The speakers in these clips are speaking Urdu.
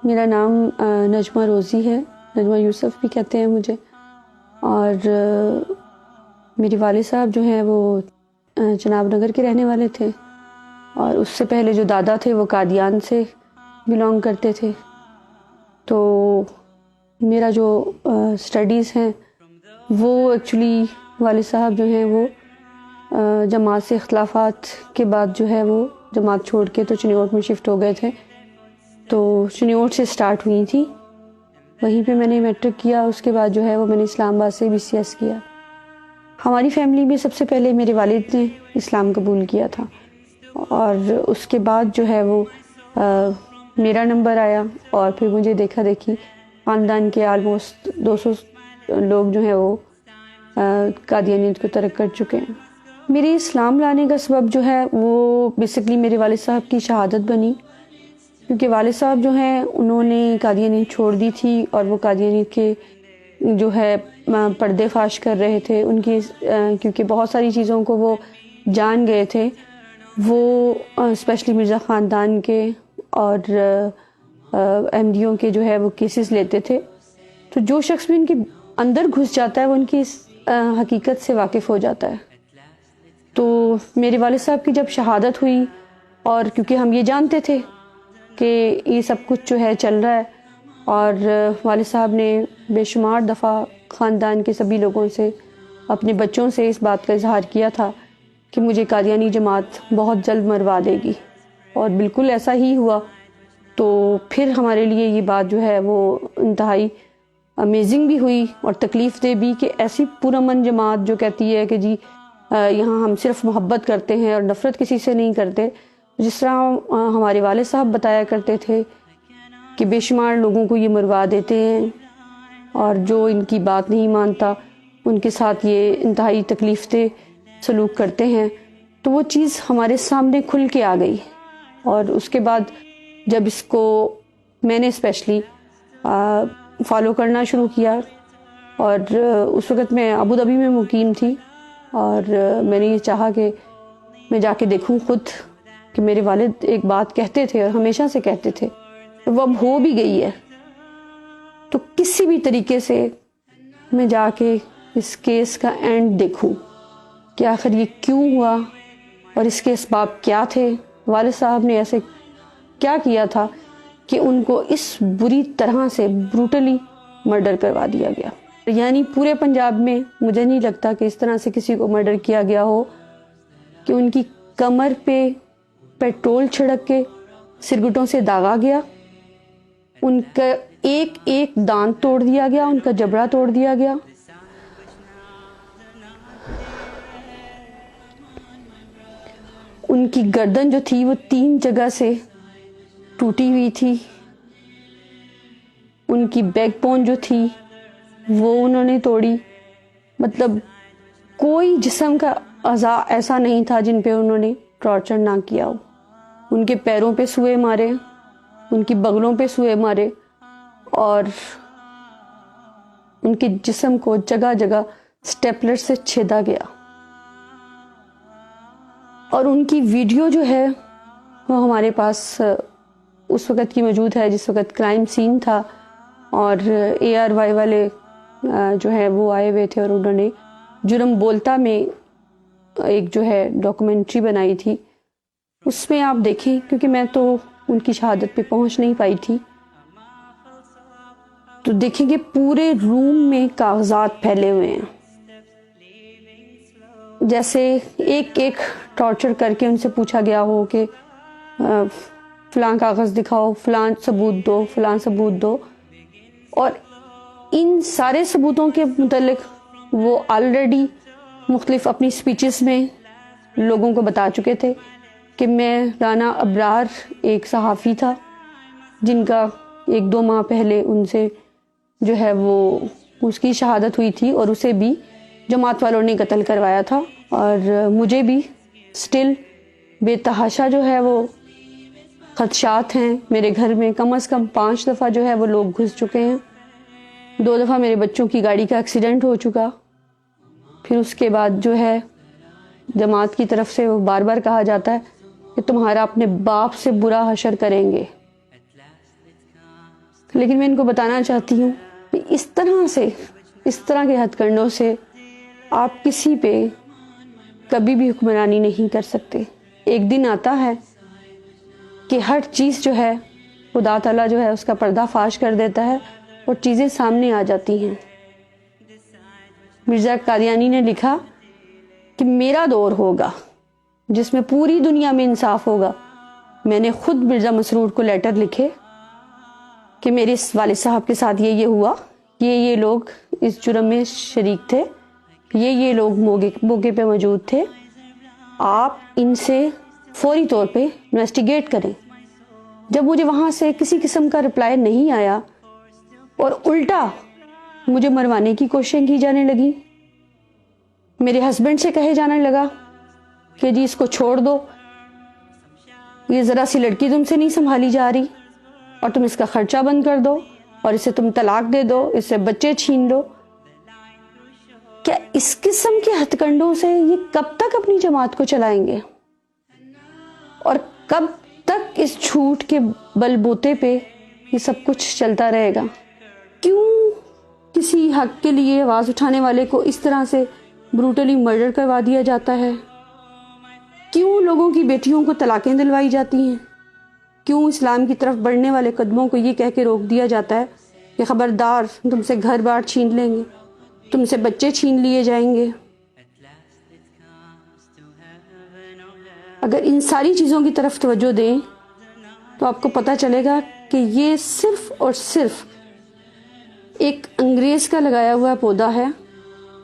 میرا نام نجمہ روزی ہے، نجمہ یوسف بھی کہتے ہیں مجھے، اور میرے والد صاحب جو ہیں وہ جناب نگر کے رہنے والے تھے، اور اس سے پہلے جو دادا تھے وہ قادیان سے بلانگ کرتے تھے۔ تو میرا جو سٹڈیز ہیں وہ ایکچولی والد صاحب جو ہیں وہ جماعت سے اختلافات کے بعد جو ہے وہ جماعت چھوڑ کے تو چنیوٹ میں شفٹ ہو گئے تھے، تو چنیوٹ سے سٹارٹ ہوئی تھی، وہیں پہ میں نے میٹرک کیا۔ اس کے بعد جو ہے وہ میں نے اسلام آباد سے BCS کیا۔ ہماری فیملی میں سب سے پہلے میرے والد نے اسلام قبول کیا تھا، اور اس کے بعد جو ہے وہ میرا نمبر آیا، اور پھر مجھے دیکھا دیکھی خاندان کے آلموسٹ 200 لوگ جو ہیں وہ قادیانیت کو ترک کر چکے ہیں۔ میری اسلام لانے کا سبب جو ہے وہ بیسکلی میرے والد صاحب کی شہادت بنی، کیونکہ والد صاحب جو ہیں انہوں نے قادیانیت چھوڑ دی تھی، اور وہ قادیانیت کے جو ہے پردے فاش کر رہے تھے ان کی، کیونکہ بہت ساری چیزوں کو وہ جان گئے تھے، وہ اسپیشلی مرزا خاندان کے اور احمدیوں کے جو ہے وہ کیسز لیتے تھے۔ تو جو شخص بھی ان کے اندر گھس جاتا ہے وہ ان کی اس حقیقت سے واقف ہو جاتا ہے۔ تو میرے والد صاحب کی جب شہادت ہوئی، اور کیونکہ ہم یہ جانتے تھے کہ یہ سب کچھ جو ہے چل رہا ہے، اور والد صاحب نے بے شمار دفعہ خاندان کے سبھی لوگوں سے، اپنے بچوں سے اس بات کا اظہار کیا تھا کہ مجھے قادیانی جماعت بہت جلد مروا دے گی، اور بالکل ایسا ہی ہوا۔ تو پھر ہمارے لیے یہ بات جو ہے وہ انتہائی امیزنگ بھی ہوئی اور تکلیف دہ بھی، کہ ایسی پرامن جماعت جو کہتی ہے کہ جی یہاں ہم صرف محبت کرتے ہیں اور نفرت کسی سے نہیں کرتے، جس طرح ہمارے والد صاحب بتایا کرتے تھے کہ بے شمار لوگوں کو یہ مروا دیتے ہیں، اور جو ان کی بات نہیں مانتا ان کے ساتھ یہ انتہائی تکلیف دہ سلوک کرتے ہیں۔ تو وہ چیز ہمارے سامنے کھل کے آ گئی، اور اس کے بعد جب اس کو میں نے اسپیشلی فالو کرنا شروع کیا، اور اس وقت میں ابوظہبی میں مقیم تھی، اور میں نے یہ چاہا کہ میں جا کے دیکھوں خود، کہ میرے والد ایک بات کہتے تھے اور ہمیشہ سے کہتے تھے، وہ اب ہو بھی گئی ہے، تو کسی بھی طریقے سے میں جا کے اس کیس کا اینڈ دیکھوں کہ آخر یہ کیوں ہوا، اور اس کے اسباب کیا تھے، والد صاحب نے ایسے کیا کیا تھا کہ ان کو اس بری طرح سے بروٹلی مرڈر کروا دیا گیا۔ یعنی پورے پنجاب میں مجھے نہیں لگتا کہ اس طرح سے کسی کو مرڈر کیا گیا ہو کہ ان کی کمر پہ پیٹرول چھڑک کے سرگٹوں سے داغا گیا، ان کا ایک ایک دانت توڑ دیا گیا، ان کا جبڑا توڑ دیا گیا، ان کی گردن جو تھی وہ 3 جگہ سے ٹوٹی ہوئی تھی، ان کی بیک بون جو تھی وہ انہوں نے توڑی۔ مطلب کوئی جسم کا اعضاء ایسا نہیں تھا جن پہ انہوں نے ٹارچر نہ کیا ہو۔ ان کے پیروں پہ سوئے مارے، ان کی بغلوں پہ سوئے مارے، اور ان کے جسم کو جگہ جگہ سٹیپلر سے چھیدا گیا۔ اور ان کی ویڈیو جو ہے وہ ہمارے پاس اس وقت کی موجود ہے جس وقت کرائم سین تھا، اور ARY والے جو ہے وہ آئے ہوئے تھے، اور انہوں نے جرم بولتا میں ایک جو ہے ڈاکومنٹری بنائی تھی۔ اس میں آپ دیکھیں، کیونکہ میں تو ان کی شہادت پہ پہنچ نہیں پائی تھی، تو دیکھیں کہ پورے روم میں کاغذات پھیلے ہوئے ہیں، جیسے ایک ایک ٹارچر کر کے ان سے پوچھا گیا ہو کہ فلاں کاغذ دکھاؤ، فلاں ثبوت دو، فلاں ثبوت دو۔ اور ان سارے ثبوتوں کے متعلق وہ آلریڈی مختلف اپنی سپیچز میں لوگوں کو بتا چکے تھے کہ میں رانا ابرار ایک صحافی تھا جن کا 1-2 ماہ پہلے ان سے جو ہے وہ اس کی شہادت ہوئی تھی، اور اسے بھی جماعت والوں نے قتل کروایا تھا، اور مجھے بھی سٹل بے تحاشا جو ہے وہ خدشات ہیں۔ میرے گھر میں کم از کم 5 دفعہ جو ہے وہ لوگ گھس چکے ہیں، 2 دفعہ میرے بچوں کی گاڑی کا ایکسیڈنٹ ہو چکا۔ پھر اس کے بعد جو ہے جماعت کی طرف سے وہ بار بار کہا جاتا ہے کہ تمہارا اپنے باپ سے برا حشر کریں گے۔ لیکن میں ان کو بتانا چاہتی ہوں کہ اس طرح کے ہتھ کنڈوں سے آپ کسی پہ کبھی بھی حکمرانی نہیں کر سکتے. ایک دن آتا ہے کہ ہر چیز جو ہے خدا تعالیٰ جو ہے اس کا پردہ فاش کر دیتا ہے اور چیزیں سامنے آ جاتی ہیں. مرزا قادیانی نے لکھا کہ میرا دور ہوگا جس میں پوری دنیا میں انصاف ہوگا. میں نے خود مرزا مسرور کو لیٹر لکھے کہ میرے اس والد صاحب کے ساتھ یہ ہوا، یہ لوگ اس جرم میں شریک تھے، یہ لوگ موقع پہ موجود تھے، آپ ان سے فوری طور پہ انویسٹیگیٹ کریں. جب مجھے وہاں سے کسی قسم کا رپلائی نہیں آیا اور الٹا مجھے مروانے کی کوششیں کی جانے لگی، میرے ہسبینڈ سے کہے جانے لگا کہ جی اس کو چھوڑ دو، یہ ذرا سی لڑکی تم سے نہیں سنبھالی جا رہی، اور تم اس کا خرچہ بند کر دو، اور اسے تم طلاق دے دو، اس سے بچے چھین لو. کیا اس قسم کے ہتھ کنڈوں سے یہ کب تک اپنی جماعت کو چلائیں گے، اور کب تک اس جھوٹ کے بل بوتے پہ یہ سب کچھ چلتا رہے گا؟ کیوں کسی حق کے لیے آواز اٹھانے والے کو اس طرح سے بروٹلی مرڈر کروا دیا جاتا ہے؟ کیوں لوگوں کی بیٹیوں کو طلاقیں دلوائی جاتی ہیں؟ کیوں اسلام کی طرف بڑھنے والے قدموں کو یہ کہہ کے روک دیا جاتا ہے کہ خبردار تم سے گھر بار چھین لیں گے، تم سے بچے چھین لیے جائیں گے؟ اگر ان ساری چیزوں کی طرف توجہ دیں تو آپ کو پتہ چلے گا کہ یہ صرف اور صرف ایک انگریز کا لگایا ہوا پودا ہے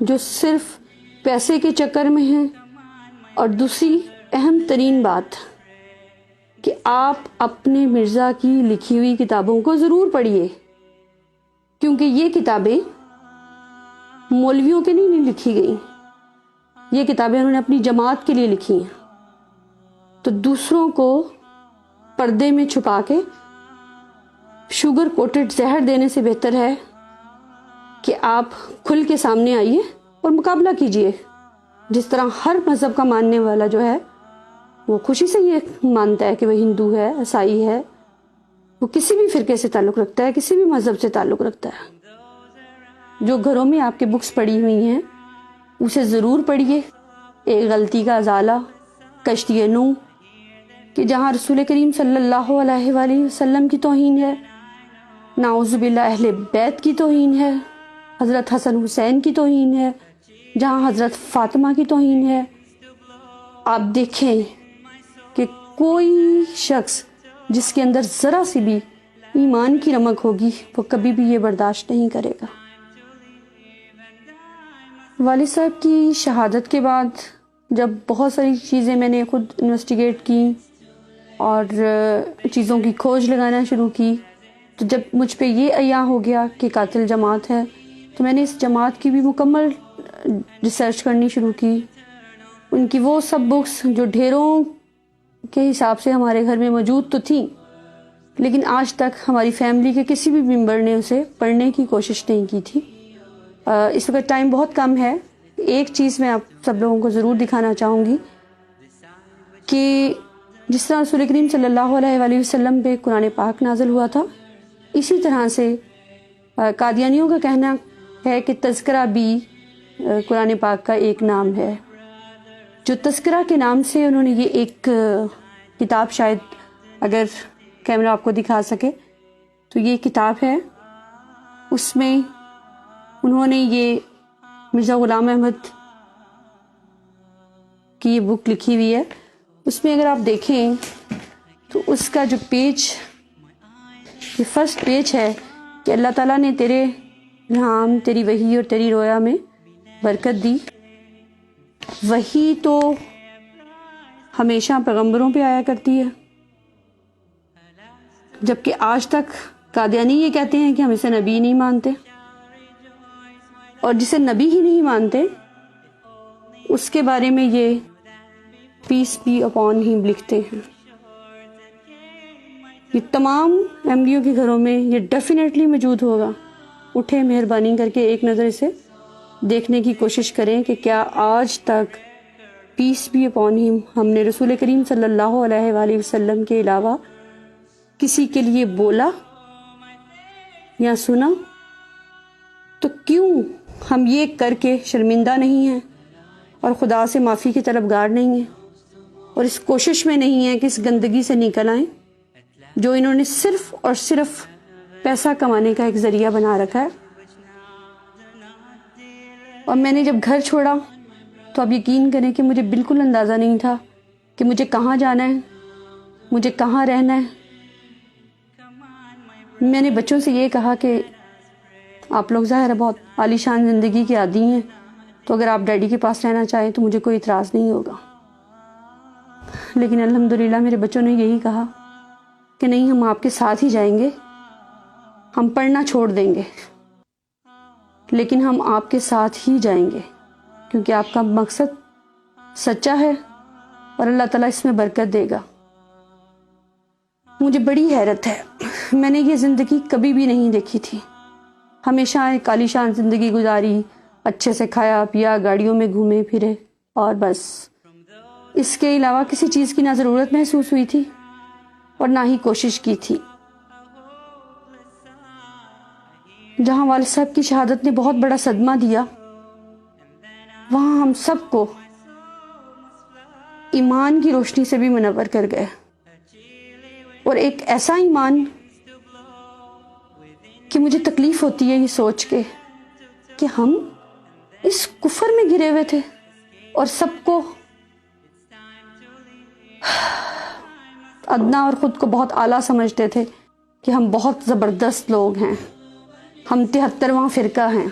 جو صرف پیسے کے چکر میں ہے. اور دوسری اہم ترین بات کہ آپ اپنے مرزا کی لکھی ہوئی کتابوں کو ضرور پڑھیے، کیونکہ یہ کتابیں مولویوں کے نہیں لکھی گئیں، یہ کتابیں انہوں نے اپنی جماعت کے لیے لکھی ہیں. تو دوسروں کو پردے میں چھپا کے شوگر کوٹڈ زہر دینے سے بہتر ہے کہ آپ کھل کے سامنے آئیے اور مقابلہ کیجئے. جس طرح ہر مذہب کا ماننے والا جو ہے وہ خوشی سے یہ مانتا ہے کہ وہ ہندو ہے، عیسائی ہے، وہ کسی بھی فرقے سے تعلق رکھتا ہے، کسی بھی مذہب سے تعلق رکھتا ہے. جو گھروں میں آپ کے بکس پڑی ہوئی ہیں اسے ضرور پڑھیے. ایک غلطی کا ازالہ، کشتی نوح، کہ جہاں رسول کریم صلی اللہ علیہ وآلہ وسلم کی توہین ہے، نعوذ باللہ اہل بیت کی توہین ہے، حضرت حسن حسین کی توہین ہے، جہاں حضرت فاطمہ کی توہین ہے. آپ دیکھیں کہ کوئی شخص جس کے اندر ذرا سی بھی ایمان کی رمق ہوگی وہ کبھی بھی یہ برداشت نہیں کرے گا. والد صاحب کی شہادت کے بعد جب بہت ساری چیزیں میں نے خود انویسٹیگیٹ کی اور چیزوں کی کھوج لگانا شروع کی، تو جب مجھ پہ یہ عیاں ہو گیا کہ قاتل جماعت ہے، تو میں نے اس جماعت کی بھی مکمل ریسرچ کرنی شروع کی. ان کی وہ سب بکس جو ڈھیروں کے حساب سے ہمارے گھر میں موجود تو تھیں، لیکن آج تک ہماری فیملی کے کسی بھی ممبر نے اسے پڑھنے کی کوشش نہیں کی تھی. اس وقت ٹائم بہت کم ہے. ایک چیز میں آپ سب لوگوں کو ضرور دکھانا چاہوں گی کہ جس طرح رسول کریم صلی اللہ علیہ وآلہ وسلم پہ قرآن پاک نازل ہوا تھا، اسی طرح سے قادیانیوں کا کہنا ہے کہ تذکرہ بھی قرآن پاک کا ایک نام ہے. جو تذکرہ کے نام سے انہوں نے یہ ایک کتاب، شاید اگر کیمرہ آپ کو دکھا سکے تو یہ کتاب ہے، اس میں انہوں نے یہ مرزا غلام احمد کی یہ بک لکھی ہوئی ہے. اس میں اگر آپ دیکھیں تو اس کا جو پیج، یہ فرسٹ پیج ہے کہ اللہ تعالیٰ نے تیرے الہام، تیری وحی اور تیری رویا میں برکت دی. وحی تو ہمیشہ پیغمبروں پہ آیا کرتی ہے، جبکہ آج تک قادیانی یہ کہتے ہیں کہ ہم اسے نبی نہیں مانتے، اور جسے نبی ہی نہیں مانتے اس کے بارے میں یہ پیس بی اپون ہم لکھتے ہیں. یہ تمام احمدیوں کے گھروں میں یہ ڈیفینیٹلی موجود ہوگا. اٹھے مہربانی کر کے ایک نظر اسے دیکھنے کی کوشش کریں کہ کیا آج تک پیس بی اپون ہم نے رسول کریم صلی اللہ علیہ وآلہ وسلم کے علاوہ کسی کے لیے بولا یا سنا تو کیوں ہم یہ کر کے شرمندہ نہیں ہیں اور خدا سے معافی کی طلبگار نہیں ہیں اور اس کوشش میں نہیں ہیں کہ اس گندگی سے نکل آئیں جو انہوں نے صرف اور صرف پیسہ کمانے کا ایک ذریعہ بنا رکھا ہے. اور میں نے جب گھر چھوڑا تو آپ یقین کریں کہ مجھے بالکل اندازہ نہیں تھا کہ مجھے کہاں جانا ہے, مجھے کہاں رہنا ہے. میں نے بچوں سے یہ کہا کہ آپ لوگ ظاہر ہے بہت عالی شان زندگی کے عادی ہیں, تو اگر آپ ڈیڈی کے پاس رہنا چاہیں تو مجھے کوئی اعتراض نہیں ہوگا. لیکن الحمدللہ میرے بچوں نے یہی کہا کہ نہیں, ہم آپ کے ساتھ ہی جائیں گے, ہم پڑھنا چھوڑ دیں گے لیکن ہم آپ کے ساتھ ہی جائیں گے کیونکہ آپ کا مقصد سچا ہے اور اللہ تعالیٰ اس میں برکت دے گا. مجھے بڑی حیرت ہے, میں نے یہ زندگی کبھی بھی نہیں دیکھی تھی. ہمیشہ ایک عالی شان زندگی گزاری, اچھے سے کھایا پیا, گاڑیوں میں گھومے پھرے, اور بس اس کے علاوہ کسی چیز کی نہ ضرورت محسوس ہوئی تھی اور نہ ہی کوشش کی تھی. جہاں والد صاحب کی شہادت نے بہت بڑا صدمہ دیا, وہاں ہم سب کو ایمان کی روشنی سے بھی منور کر گئے, اور ایک ایسا ایمان کہ مجھے تکلیف ہوتی ہے یہ سوچ کے کہ ہم اس کفر میں گرے ہوئے تھے اور سب کو ادنا اور خود کو بہت اعلیٰ سمجھتے تھے کہ ہم بہت زبردست لوگ ہیں, ہم 73واں فرقہ ہیں.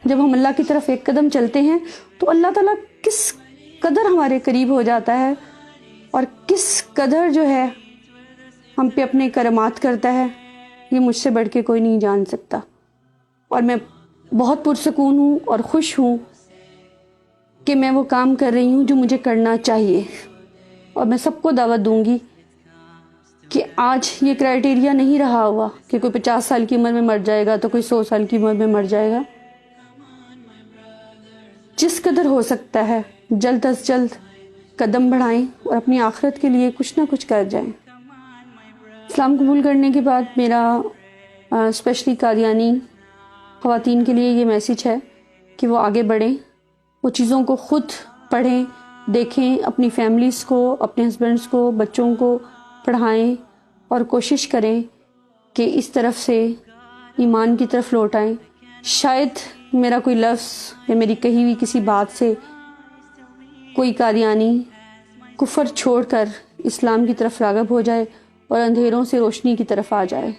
جب ہم اللہ کی طرف ایک قدم چلتے ہیں تو اللہ تعالیٰ کس قدر ہمارے قریب ہو جاتا ہے اور کس قدر جو ہے ہم پہ اپنے کرامات کرتا ہے, یہ مجھ سے بڑھ کے کوئی نہیں جان سکتا. اور میں بہت پرسکون ہوں اور خوش ہوں کہ میں وہ کام کر رہی ہوں جو مجھے کرنا چاہیے. اور میں سب کو دعوت دوں گی کہ آج یہ کرائٹیریا نہیں رہا ہوا کہ کوئی 50 سال کی عمر میں مر جائے گا تو کوئی 100 سال کی عمر میں مر جائے گا. جس قدر ہو سکتا ہے جلد از جلد قدم بڑھائیں اور اپنی آخرت کے لیے کچھ نہ کچھ کر جائیں. اسلام قبول کرنے کے بعد میرا اسپیشلی قادیانی خواتین کے لیے یہ میسیج ہے کہ وہ آگے بڑھیں, وہ چیزوں کو خود پڑھیں, دیکھیں, اپنی فیملیز کو, اپنے ہسبینڈز کو, بچوں کو پڑھائیں اور کوشش کریں کہ اس طرف سے ایمان کی طرف لوٹ آئیں. شاید میرا کوئی لفظ یا میری کہی ہوئی کسی بات سے کوئی قادیانی کفر چھوڑ کر اسلام کی طرف راغب ہو جائے اور اندھیروں سے روشنی کی طرف آ جائے.